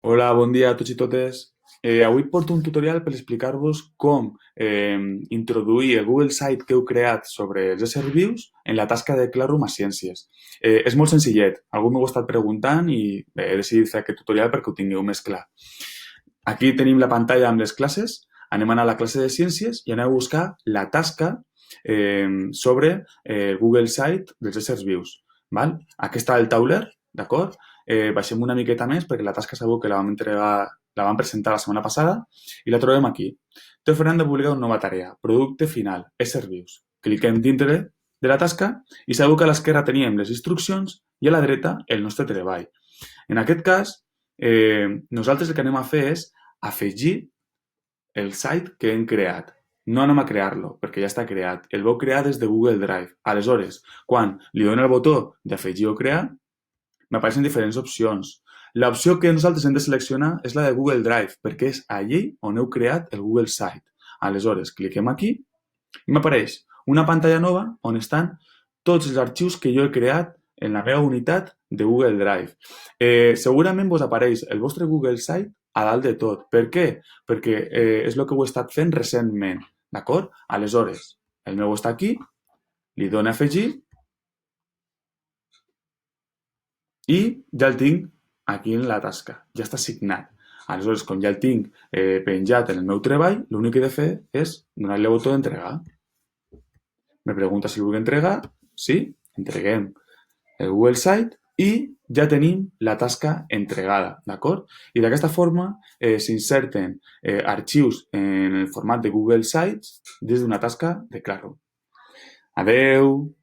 Hola, bon dia a tots i totes. Avui porto un tutorial per explicar-vos com introduir el Google Site que heu creat sobre els éssers vius en la tasca de Classroom a Ciències. És molt senzillet. Algú m'ho ha estat preguntant i bé, he decidit fer aquest tutorial perquè ho tingueu més clar. Aquí tenim la pantalla amb les classes. Anem a anar a la classe de Ciències i anem a buscar la tasca sobre el Google Site dels éssers vius. Val? Aquí està el tauler, d'acord? Baixem una miqueta més perquè la tasca segur que la vam presentar la setmana passada i la trobem aquí. Té oferent de publicar una nova tarea, producte final, éssers vius. Cliquem dintre de la tasca i sabeu que a l'esquerra teníem les instruccions i a la dreta el nostre treball. En aquest cas, nosaltres el que anem a fer és afegir el site que hem creat. No anem a crear-lo, perquè ja està creat. El vau crear des de Google Drive. Aleshores, quan li dono el botó d'afegir o crear, m'apareixen diferents opcions. L'opció que nosaltres hem de seleccionar és la de Google Drive, perquè és allí on heu creat el Google Site. Aleshores, cliquem aquí i m'apareix una pantalla nova on estan tots els arxius que jo he creat en la meva unitat de Google Drive. Segurament vos apareix el vostre Google Site a dalt de tot. Per què? Perquè és el que ho he estat fent recentment, d'acord? Aleshores, el meu està aquí, li dono a afegir i ja el tinc aquí en la tasca, ja està assignat. Aleshores, com ja el tinc penjat en el meu treball, l'únic que he de fer és donar-li el botó d'entregar. Me pregunta si el vull entregar, sí, entreguem el Google Site i ja tenim la tasca entregada, d'acord? I d'aquesta forma s'inserten arxius en el format de Google Sites des d'una tasca de Classroom. Adeu!